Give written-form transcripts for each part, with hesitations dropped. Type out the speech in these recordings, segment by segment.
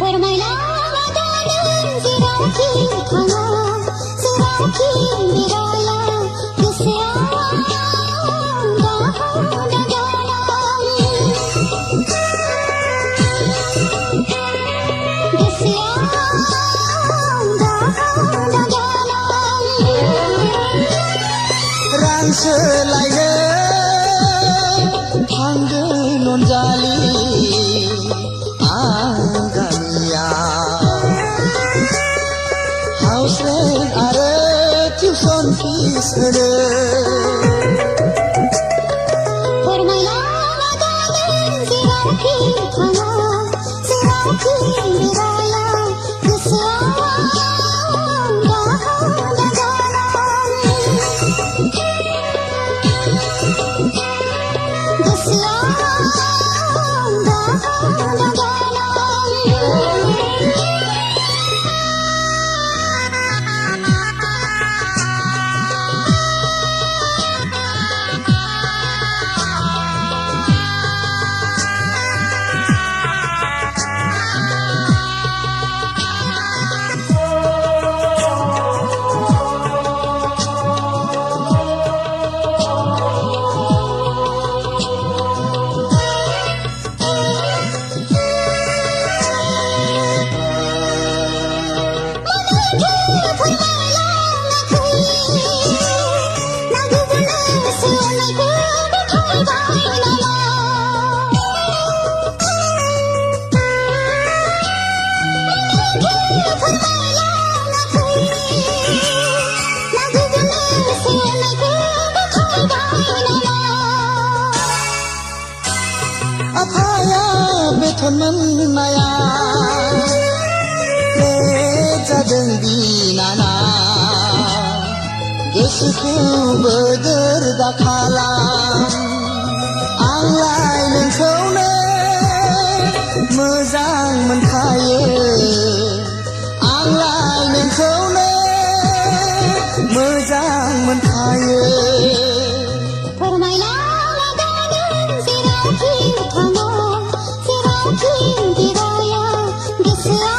फोरमायलांगोन जेरावखि थाङा जेरावखि बेराया गोसोआ रां सोलायनो थांगोन अनजालि आं गामियाव हाउस रेन्ट आरो टिउसन फिस होनो फोरमायलांगोन जेरावखि थाङा जेरावखि बेराया गोसोआ आफाया बेथन मोननाया लेट जादों बिनानाव गोसोखौ बोदोर दाखालाम आंलाय नोंखौनो मोजां मोनखायो आंलाय नोंखौनो मोजां मोनखायो फोरमायलांगोन जेरावखि थाङा जेरावखि बेराया गोसोआ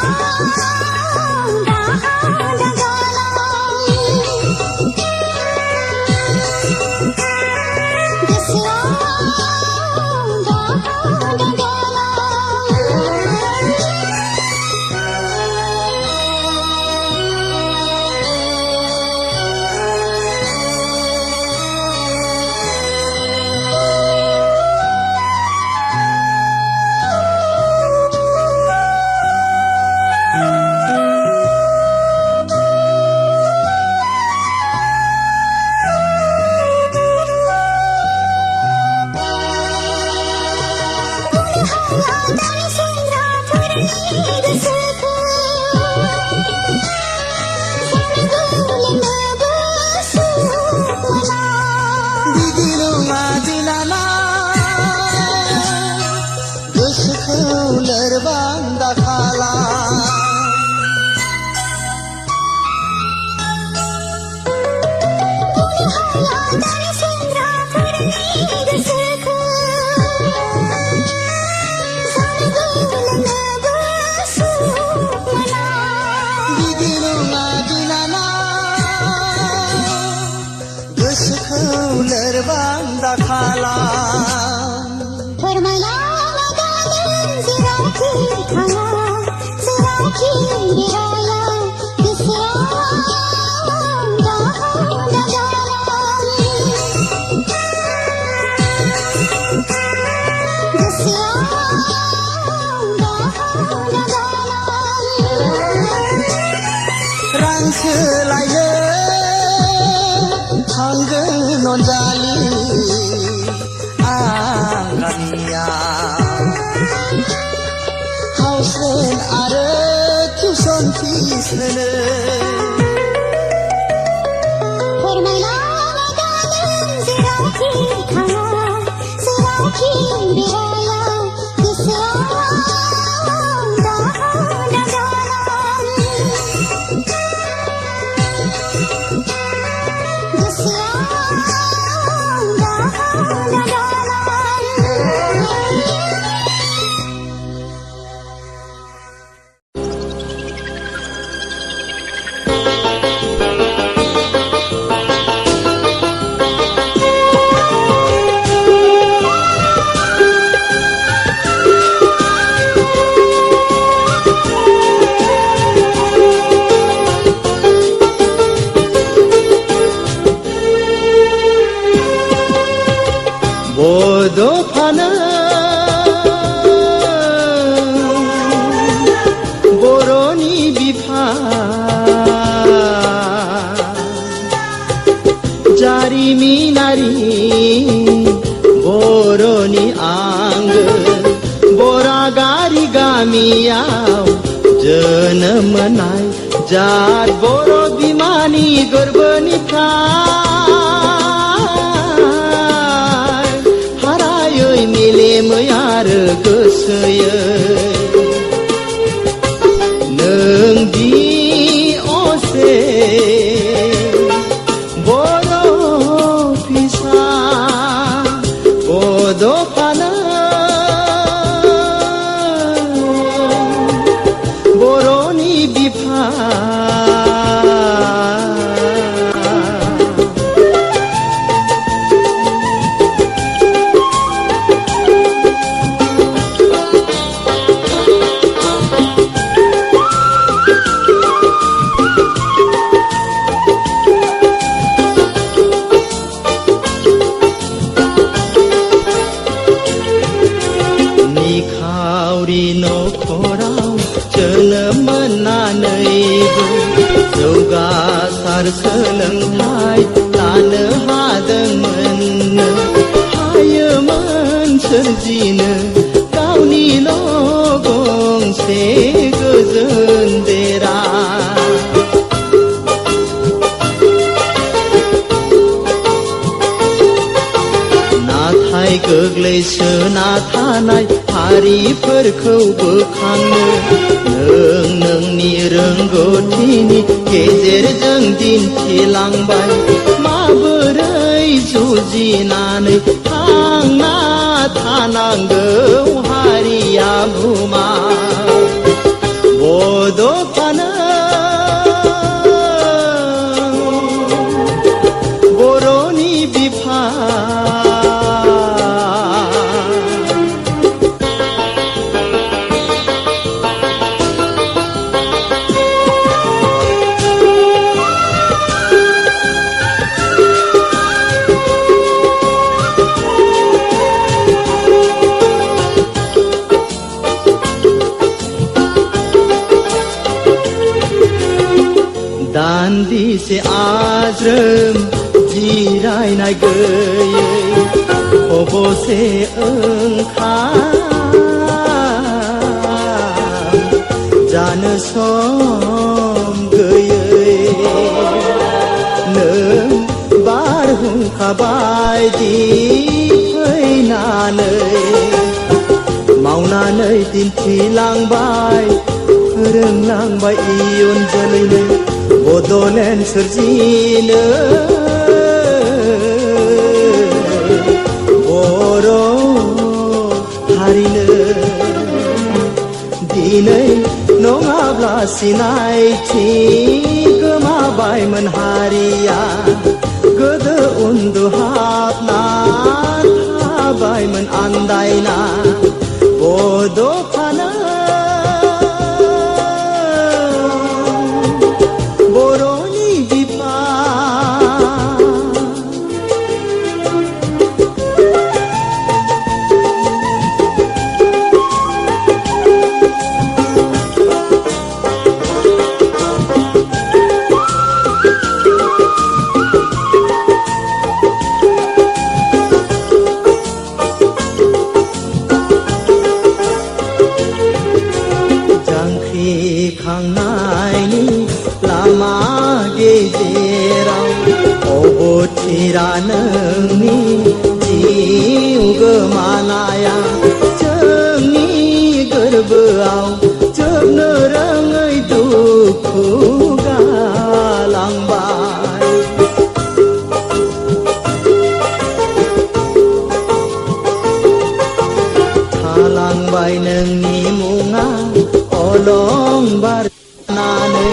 लोरबां दाखालाम बिदि नङा बिनानाव गोसोखौ लोरबां दाखालाम फोरमायलांगोन जेरावखि थाङा जेरावखि बेराया गोसोआ रां सोलायनो थांगोन अनजालि आं गामियाव हाउस रेन्ट आरो टिउसन फिस होनो फोरमायलांगोन जेरावखि थाङा जेरावखि बेराया गोसोआ गामियाव जोनोम मोननाय जात बर' बिमानि गोरबोनिफ्राय हारायै मेलेमै आरो गोसोयै नों दि असे बर' फिसा बड'फानो बर'नि बिफा निखावरि नखराव जोनोम मोननानैबो जौगासार सोलोंथाइ लानो हादोंमोननो हायोमोन सोरजिनो गावनिल' गंसे गोजोन देरा नाथाय गोग्लैसोना थानाय हारिफोरखौ बोखांनो नों नोंनि रोंगौथिनि गेजेरजों दिन्थिलांबाय माबोरै जुजिनानै थांना थानांगौ हारिया बुमा बड'फानो बर'नि बिफा दान्दिसे आज्रोम जिरायनाय गैयै खबसे ओंखाम जानो सम गैयै नों बारहुंखा बायदि फैनानै मावनानै दिन्थिलांबाय फोरोंलांबाय इयुन जोलैनो बड'लेण्ड सोरजिनो बर' हारिनो दिनै नङाब्ला सिनायथि गोमाबायमोन हारिया गोदो उन्दुहाबना थाबायमोन आन्दायना बड'फानो बर'नि बिफा जांख्रिखांनायनि लामा गेजेराव अबथिरा नोंनि जिउ गोमानाया जोंनि गोरबोआव जोबनो रोङै दुखु गालांबाय थालांबाय नोंनि मुङा अलंबार नानै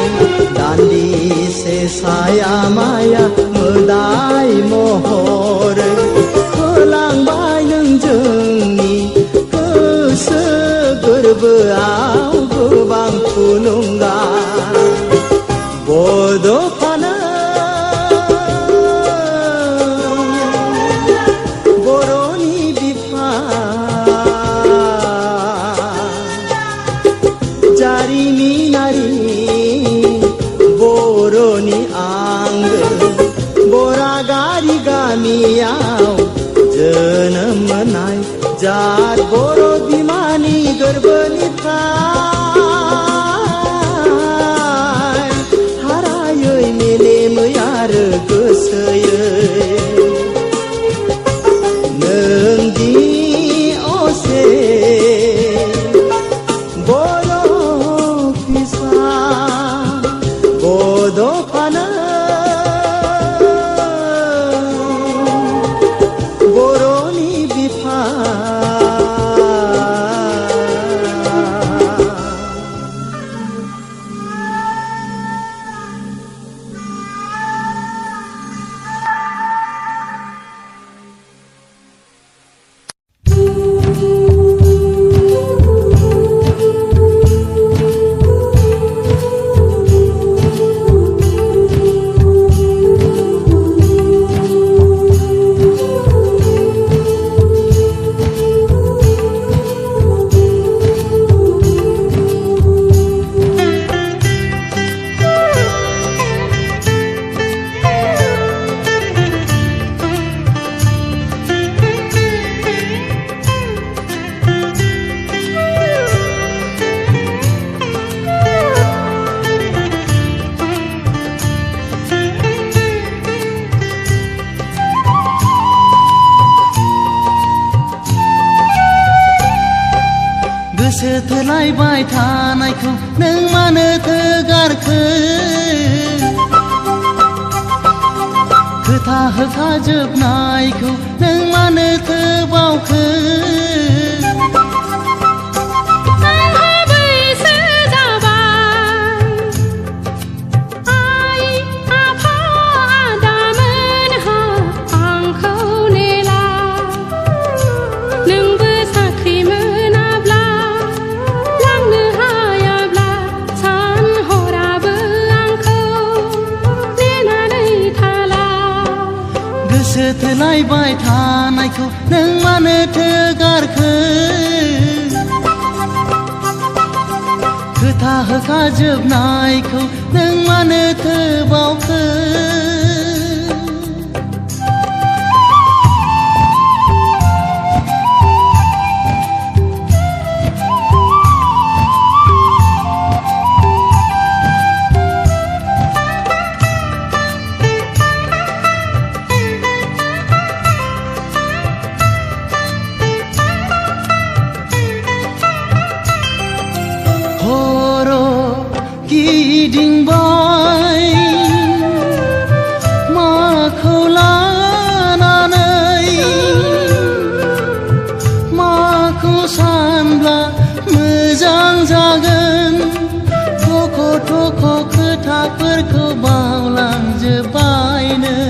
दान्दिसे साया माया मोदाय महरै होलांबाय नों जोंनि गोसो गोरबोआव गोबां थुलुंगा बड'फानो बर'नि बिफा जारिमिनारि बर'नि आंगो बरागारि गामियाव जोनोम मोननाय जात बर' बिमानि गोरबोनिफ्राय गोसो थोलायबाय थानायखौ नों मानोथो गारखो खोथा होखाजोबनायखौ नों मानोथो बावखो गोसो थोलायबाय थानायखौ नों मानोथो गारखो खोथा होखाजोबनायखौ नों मानोथो बावखो गिदिंबाय माखौ लानानै माखौ सानब्ला मोजां जागोन थख' थख' खोथाफोरखौ बावलांजोब्बाय नों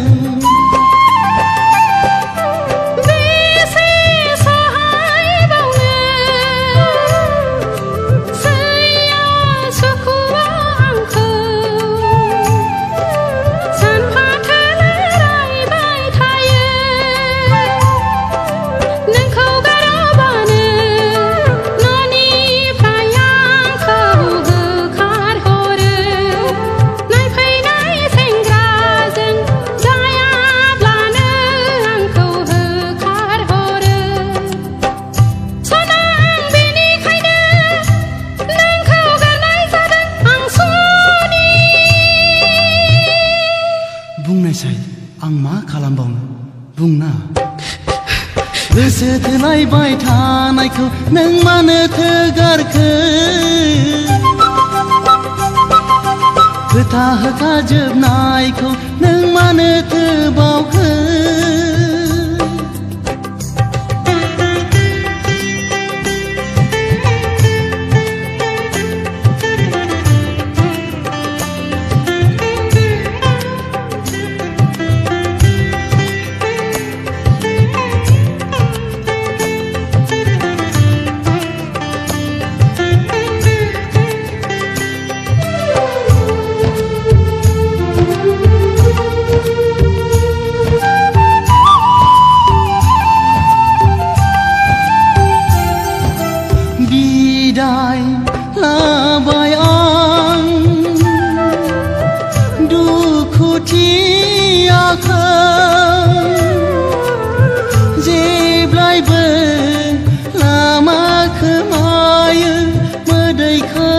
बुंनायसाय आं मा खालामबावनो बुंना गोसो थोलायबाय थानायखौ नों मानोथो गारखो खोथा होखाजोबनायखौ नों मानोथो बावखो बिदाय लाबाय आं दुखुथियाखौ जेब्लायबो लामा खोमायो मोदैखौ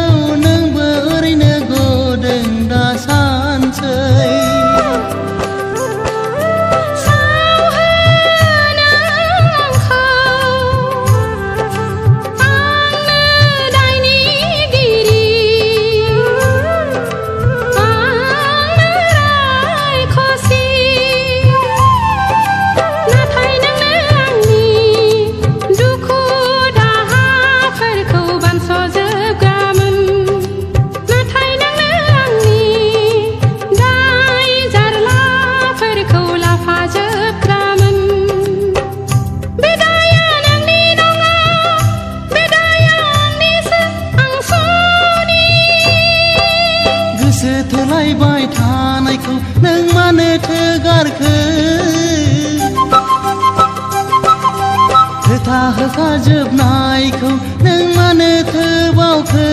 नोंबो ओरैनो गदों दासानसै गोसो थोलायबाय थानायखौ नों मानोथो गारखो खोथा होखाजोबनायखौ नों मानोथो बावखो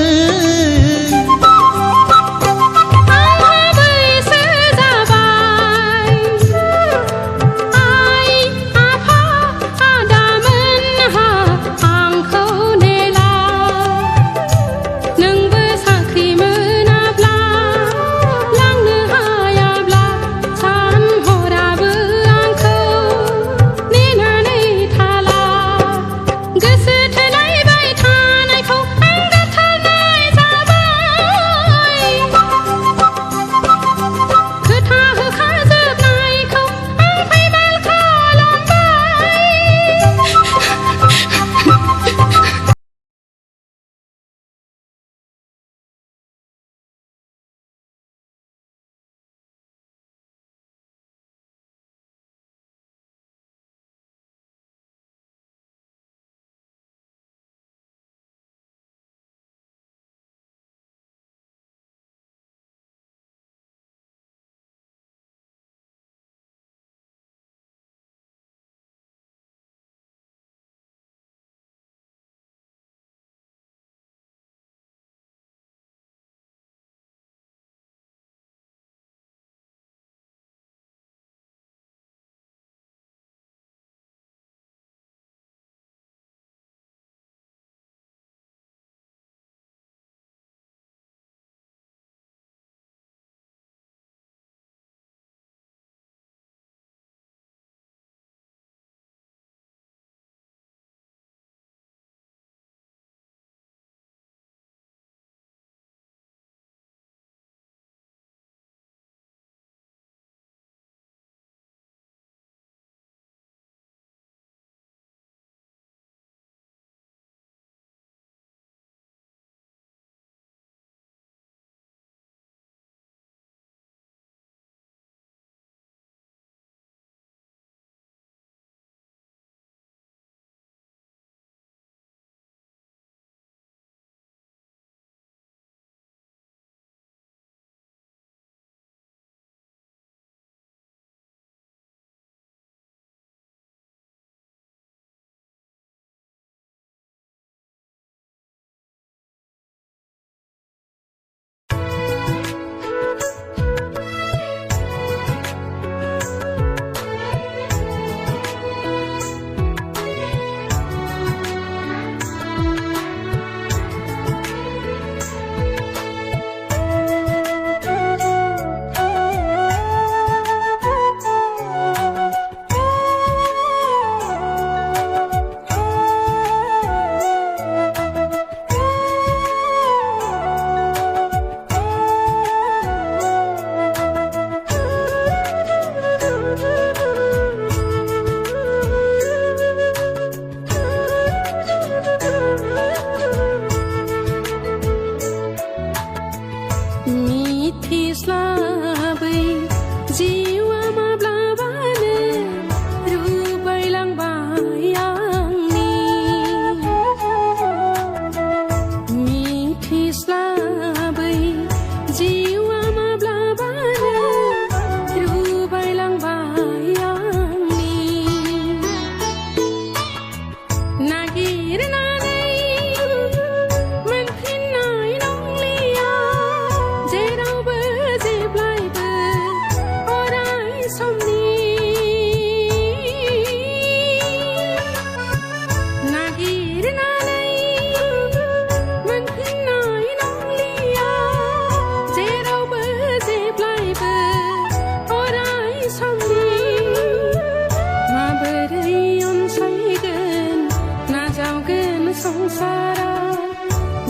गोसो थोलायबाय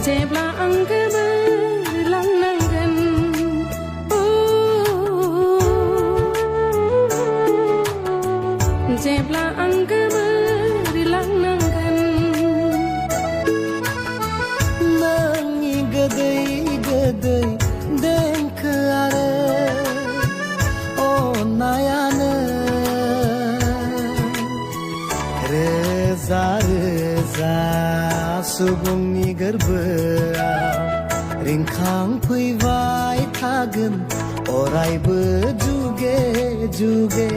जेब्ला आं गोमोरलांनांगोन जेब्ला आं गोमोरलांनांगोन नोंनि गोदै गोदै देंखो आरो अननायानो रोजा रोजा सुबुंनि गोरबोआव रिंखांफैबाय थागोन अरायबो जुगे जुगे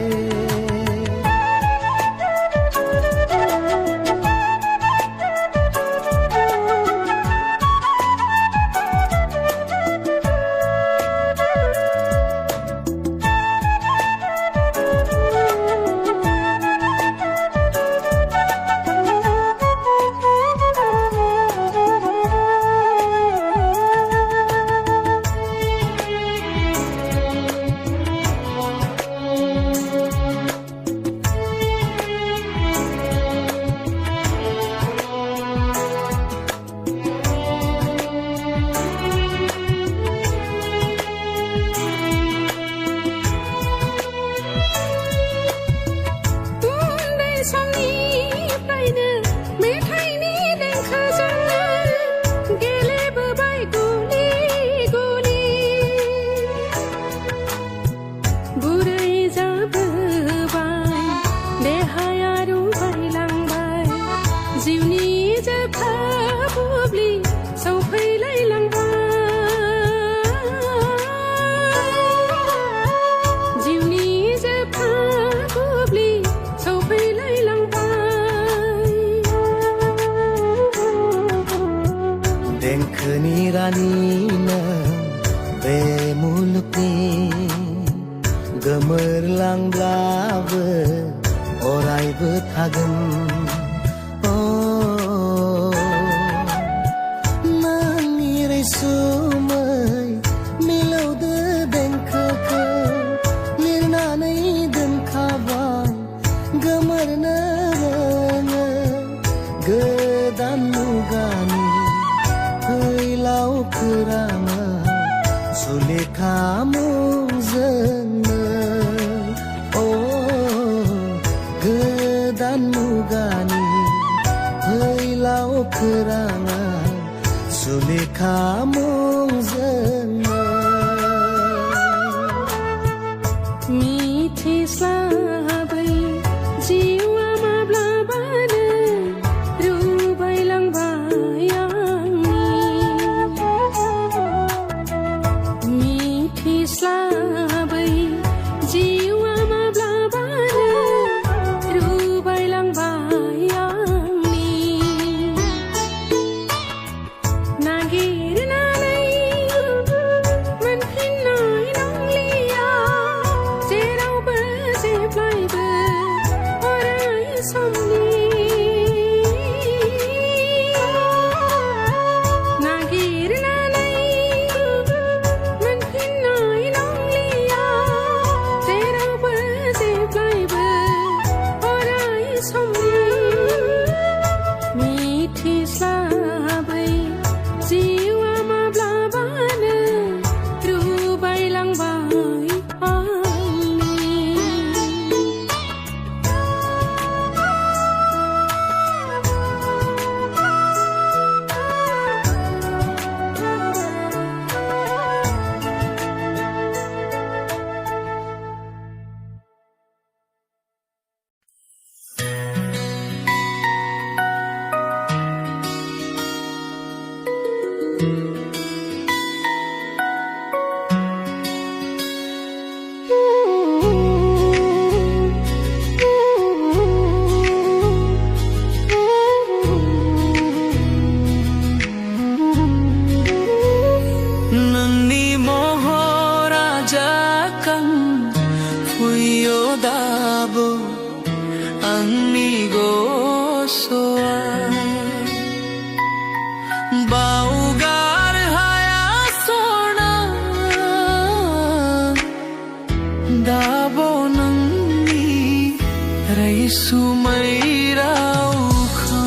देंखोनि रानि नों बे मुलुगनि गोमोरलांब्लाबो अरायबो थागोन नोंनि रैसुमै मिलौदो देंखोखौ लिरनानै दोनखाबाय गोमोरनो रोङो गोदान मुगानि फैलाव खौराङा सुलेखा मुंजोंनो गोदान मुगानि फैलाव खौराङा सुलेखा मुंजोंनो मिथिस्लाबै जिउआ माब्लाबानो रुबायलांबाय मिथिस्लाबै जिउआ माब्लाबानो रुबायलांबाय नागिरनानै मोनफिननाय नंलिया जेरावबो जेब्लायबो अराय समनि नागिरनानै मोनफिननाय नंलिया जेरावबो जेब्लायबो अराय समनि मिथिस्लाबै जिउआ माब्लाबानो रुबायलांबाय नोंनि महरा जाखांफुयो दाबो आंनि गोसोआ बावगार हाया सना दाबो नोंनि रैसुमै रावखौ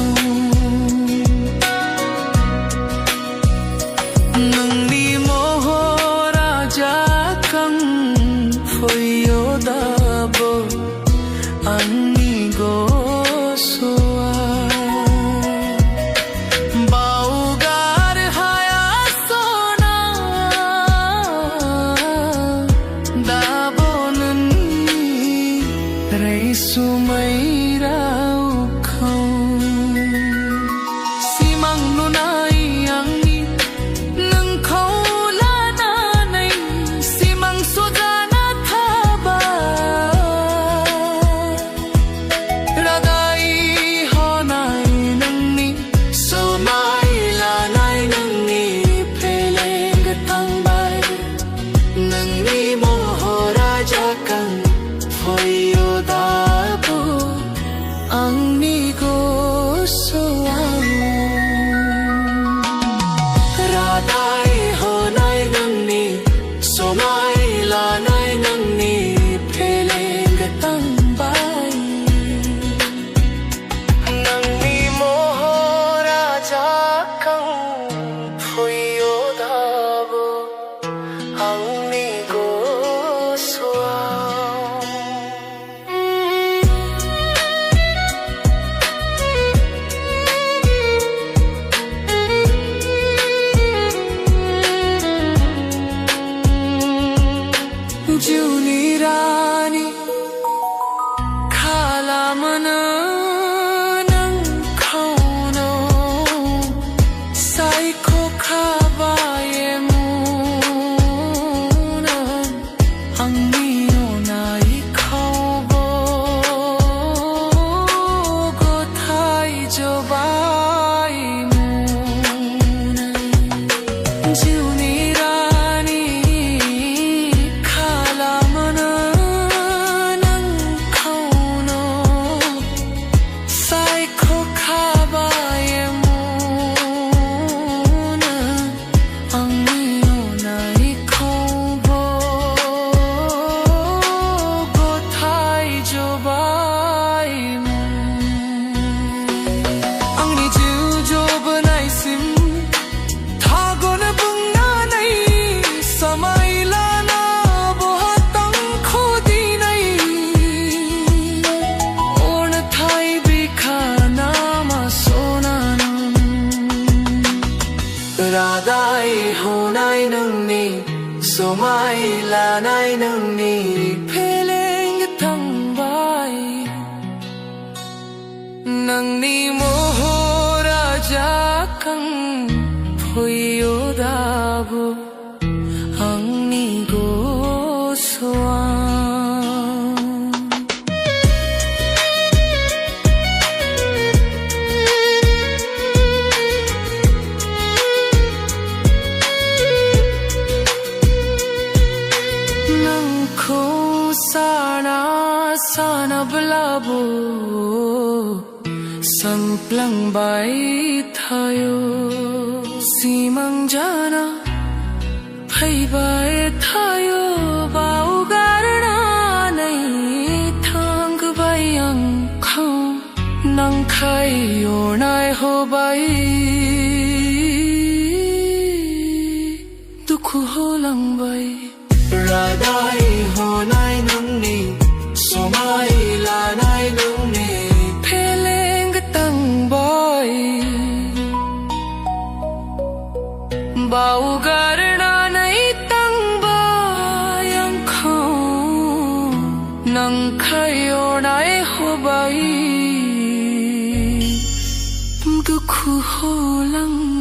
रादाय होनाय नोंनि समाय लानाय नोंनि फेलें थांबाय नोंनि महरा जाखांफैयो दाबो आंनि गोसोआव साना सानाब्लाबो सानफ्लांबाय थायो सिमां जाना फैबाय थायो बावगारनानै थांबाय आंखौ नंखाय होबाय दुखु होलांबाय रादाय होनाय नोंनि समाय लानाय नोंनि फेलें थांबाय बावगारनानै थांबाय आंखौ नंखाय होबाय दुखु होलांबाय